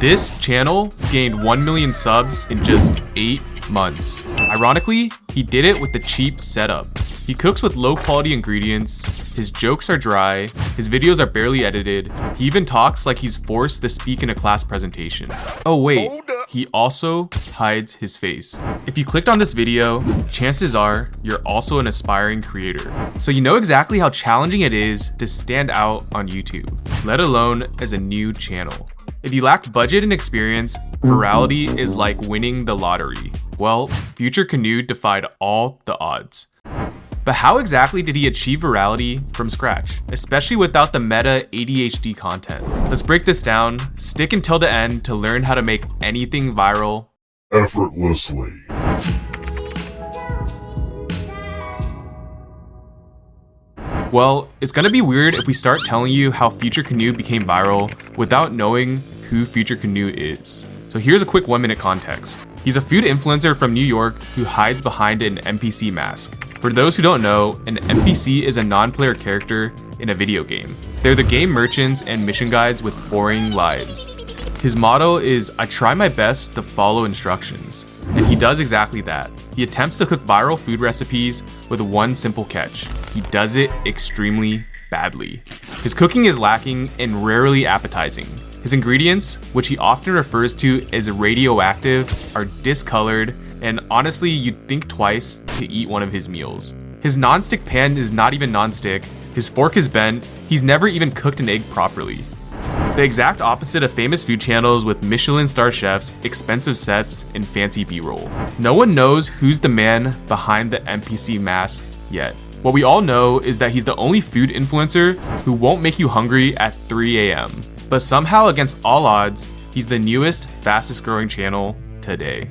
This channel gained 1 million subs in just 8 months. Ironically, he did it with a cheap setup. He cooks with low quality ingredients, his jokes are dry, his videos are barely edited, he even talks like he's forced to speak in a class presentation. Oh wait, he also hides his face. If you clicked on this video, chances are you're also an aspiring creator. So you know exactly how challenging it is to stand out on YouTube, let alone as a new channel. If you lack budget and experience, virality is like winning the lottery. Well, FutureCanoe defied all the odds. But how exactly did he achieve virality from scratch, especially without the meta ADHD content? Let's break this down, stick until the end to learn how to make anything viral effortlessly. Well, it's gonna be weird if we start telling you how FutureCanoe became viral without knowing who FutureCanoe is. So here's a quick 1-minute context. He's a food influencer from New York who hides behind an NPC mask. For those who don't know, an NPC is a non-player character in a video game. They're the game merchants and mission guides with boring lives. His motto is, "I try my best to follow instructions." And he does exactly that. He attempts to cook viral food recipes with one simple catch. He does it extremely badly. His cooking is lacking and rarely appetizing. His ingredients, which he often refers to as radioactive, are discolored, and honestly, you'd think twice to eat one of his meals. His non-stick pan is not even non-stick, his fork is bent, he's never even cooked an egg properly. The exact opposite of famous food channels with Michelin star chefs, expensive sets, and fancy B-roll. No one knows who's the man behind the NPC mask yet. What we all know is that he's the only food influencer who won't make you hungry at 3 a.m. But somehow, against all odds, he's the newest, fastest growing channel today.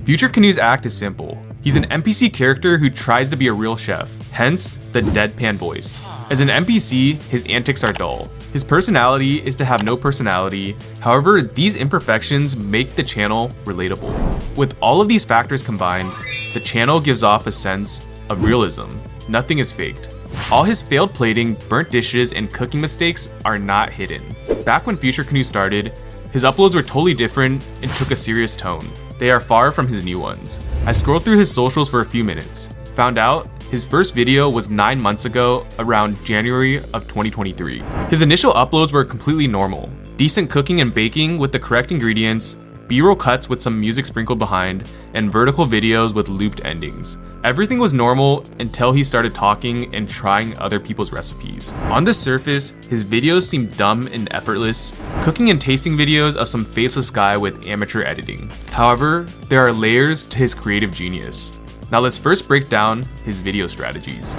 FutureCanoe's act is simple. He's an NPC character who tries to be a real chef, hence the deadpan voice. As an NPC, his antics are dull. His personality is to have no personality. However, these imperfections make the channel relatable. With all of these factors combined, the channel gives off a sense of realism. Nothing is faked. All his failed plating, burnt dishes, and cooking mistakes are not hidden. Back when FutureCanoe started, his uploads were totally different and took a serious tone. They are far from his new ones. I scrolled through his socials for a few minutes, found out his first video was 9 months ago, around January of 2023. His initial uploads were completely normal. Decent cooking and baking with the correct ingredients, B-roll cuts with some music sprinkled behind, and vertical videos with looped endings. Everything was normal until he started talking and trying other people's recipes. On the surface, his videos seemed dumb and effortless, cooking and tasting videos of some faceless guy with amateur editing. However, there are layers to his creative genius. Now let's first break down his video strategies.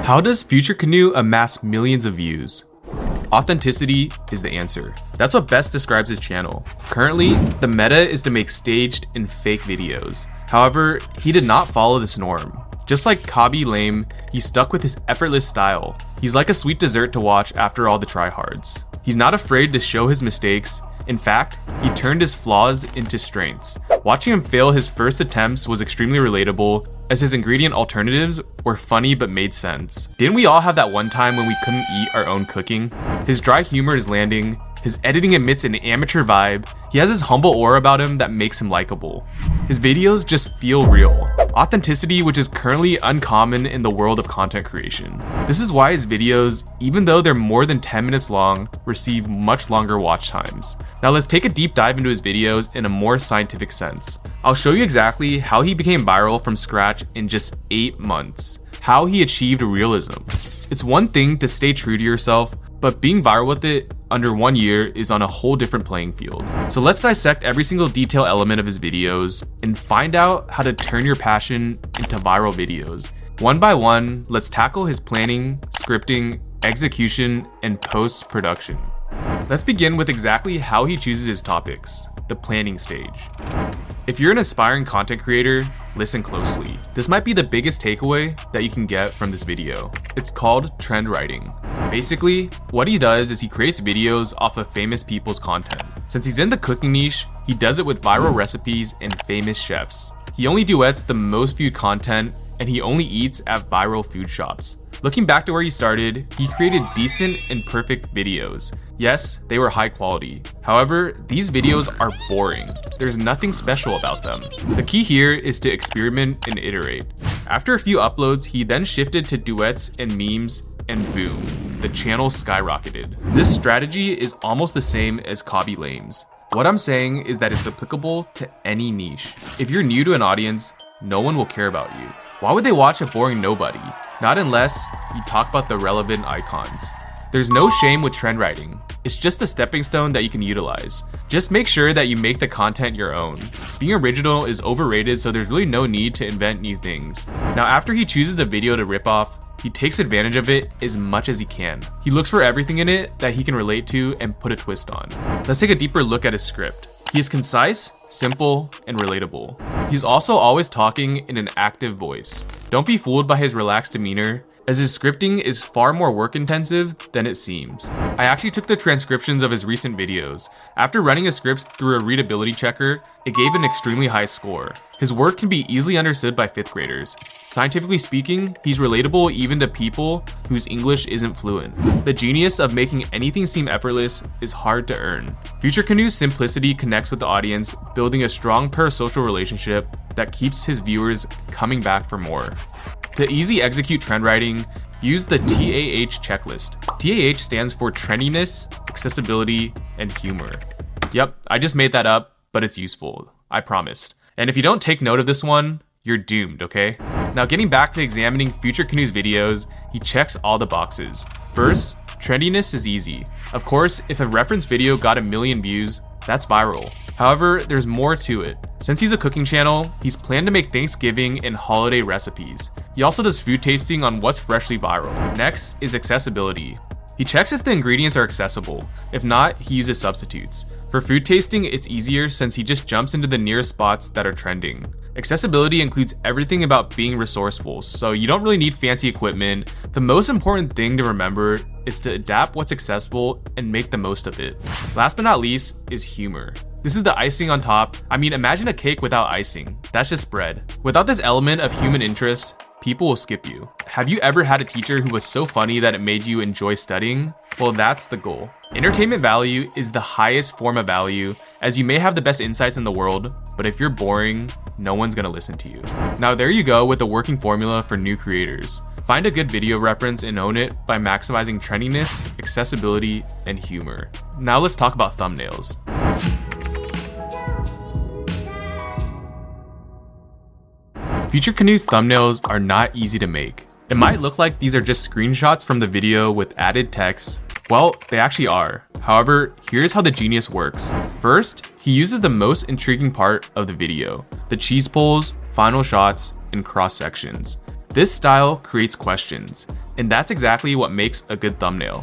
How does FutureCanoe amass millions of views? Authenticity is the answer. That's what best describes his channel. Currently, the meta is to make staged and fake videos. However, he did not follow this norm. Just like Kabi Lame, he stuck with his effortless style. He's like a sweet dessert to watch after all the tryhards. He's not afraid to show his mistakes. In fact, he turned his flaws into strengths. Watching him fail his first attempts was extremely relatable, as his ingredient alternatives were funny but made sense. Didn't we all have that one time when we couldn't eat our own cooking? His dry humor is landing, his editing emits an amateur vibe, he has this humble aura about him that makes him likable. His videos just feel real. Authenticity, which is currently uncommon in the world of content creation. This is why his videos, even though they're more than 10 minutes long, receive much longer watch times. Now let's take a deep dive into his videos in a more scientific sense. I'll show you exactly how he became viral from scratch in just 8 months. How he achieved realism. It's one thing to stay true to yourself, but being viral with it under 1 year is on a whole different playing field. So let's dissect every single detail element of his videos and find out how to turn your passion into viral videos. One by one, let's tackle his planning, scripting, execution, and post-production. Let's begin with exactly how he chooses his topics, the planning stage. If you're an aspiring content creator, listen closely. This might be the biggest takeaway that you can get from this video. It's called trend writing. Basically, what he does is he creates videos off of famous people's content. Since he's in the cooking niche, he does it with viral recipes and famous chefs. He only duets the most viewed content, and he only eats at viral food shops. Looking back to where he started, he created decent and perfect videos. Yes, they were high quality. However, these videos are boring. There's nothing special about them. The key here is to experiment and iterate. After a few uploads, he then shifted to duets and memes, and boom, the channel skyrocketed. This strategy is almost the same as Cobby Lames. What I'm saying is that it's applicable to any niche. If you're new to an audience, no one will care about you. Why would they watch a boring nobody? Not unless you talk about the relevant icons. There's no shame with trend writing. It's just a stepping stone that you can utilize. Just make sure that you make the content your own. Being original is overrated, so there's really no need to invent new things. Now, after he chooses a video to rip off, he takes advantage of it as much as he can. He looks for everything in it that he can relate to and put a twist on. Let's take a deeper look at his script. He is concise, simple, and relatable. He's also always talking in an active voice. Don't be fooled by his relaxed demeanor, as his scripting is far more work intensive than it seems. I actually took the transcriptions of his recent videos. After running his scripts through a readability checker, it gave an extremely high score. His work can be easily understood by 5th graders. Scientifically speaking, he's relatable even to people whose English isn't fluent. The genius of making anything seem effortless is hard to earn. FutureCanoe's simplicity connects with the audience, building a strong parasocial relationship that keeps his viewers coming back for more. To easy execute trend writing, use the TAH checklist. TAH stands for trendiness, accessibility, and humor. Yep, I just made that up, but it's useful, I promised. And if you don't take note of this one, you're doomed, okay? Now getting back to examining FutureCanoe's videos, he checks all the boxes. First, trendiness is easy. Of course, if a reference video got 1 million views, that's viral. However, there's more to it. Since he's a cooking channel, he's planned to make Thanksgiving and holiday recipes. He also does food tasting on what's freshly viral. Next is accessibility. He checks if the ingredients are accessible. If not, he uses substitutes. For food tasting, it's easier since he just jumps into the nearest spots that are trending. Accessibility includes everything about being resourceful, so you don't really need fancy equipment. The most important thing to remember is to adapt what's accessible and make the most of it. Last but not least is humor. This is the icing on top. I mean, imagine a cake without icing. That's just bread. Without this element of human interest, people will skip you. Have you ever had a teacher who was so funny that it made you enjoy studying? Well, that's the goal. Entertainment value is the highest form of value, as you may have the best insights in the world, but if you're boring, no one's gonna listen to you. Now there you go with the working formula for new creators. Find a good video reference and own it by maximizing trendiness, accessibility, and humor. Now let's talk about thumbnails. FutureCanoe's thumbnails are not easy to make. It might look like these are just screenshots from the video with added text. Well, they actually are. However, here's how the genius works. First, he uses the most intriguing part of the video, the cheese pulls, final shots, and cross sections. This style creates questions, and that's exactly what makes a good thumbnail.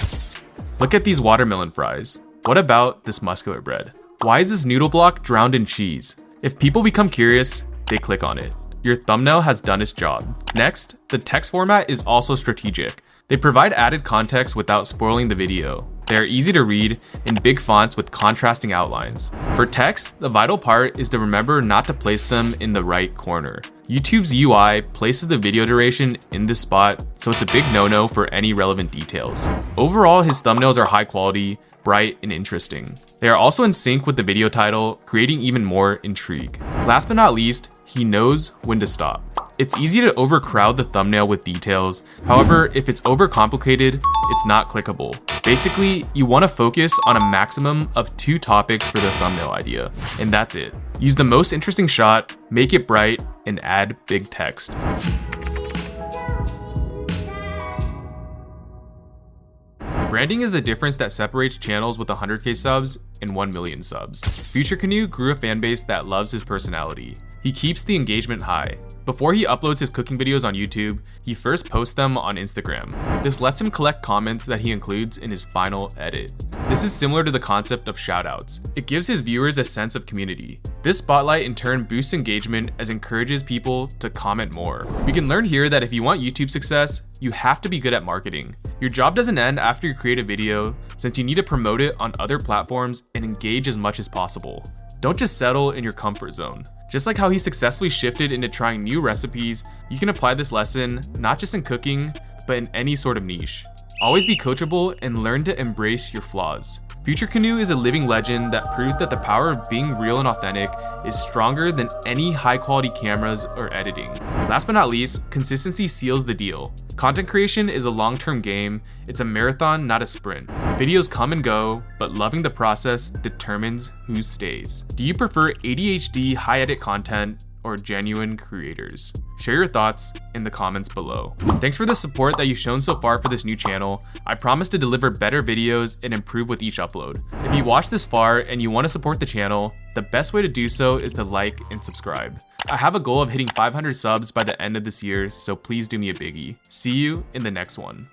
Look at these watermelon fries. What about this muscular bread? Why is this noodle block drowned in cheese? If people become curious, they click on it. Your thumbnail has done its job. Next, the text format is also strategic. They provide added context without spoiling the video. They are easy to read in big fonts with contrasting outlines. For text, the vital part is to remember not to place them in the right corner. YouTube's UI places the video duration in this spot, so it's a big no-no for any relevant details. Overall, his thumbnails are high quality, bright, and interesting. They are also in sync with the video title, creating even more intrigue. Last but not least, he knows when to stop. It's easy to overcrowd the thumbnail with details. However, if it's overcomplicated, it's not clickable. Basically, you want to focus on a maximum of 2 topics for the thumbnail idea, and that's it. Use the most interesting shot, make it bright, and add big text. Branding is the difference that separates channels with 100K subs and 1 million subs. FutureCanoe grew a fanbase that loves his personality. He keeps the engagement high. Before he uploads his cooking videos on YouTube, he first posts them on Instagram. This lets him collect comments that he includes in his final edit. This is similar to the concept of shoutouts. It gives his viewers a sense of community. This spotlight in turn boosts engagement as it encourages people to comment more. We can learn here that if you want YouTube success, you have to be good at marketing. Your job doesn't end after you create a video, since you need to promote it on other platforms and engage as much as possible. Don't just settle in your comfort zone. Just like how he successfully shifted into trying new recipes, you can apply this lesson not just in cooking, but in any sort of niche. Always be coachable and learn to embrace your flaws. FutureCanoe is a living legend that proves that the power of being real and authentic is stronger than any high-quality cameras or editing. Last but not least, consistency seals the deal. Content creation is a long-term game. It's a marathon, not a sprint. Videos come and go, but loving the process determines who stays. Do you prefer ADHD high-edit content or genuine creators? Share your thoughts in the comments below. Thanks for the support that you've shown so far for this new channel. I promise to deliver better videos and improve with each upload. If you watched this far and you want to support the channel, the best way to do so is to like and subscribe. I have a goal of hitting 500 subs by the end of this year, so please do me a biggie. See you in the next one.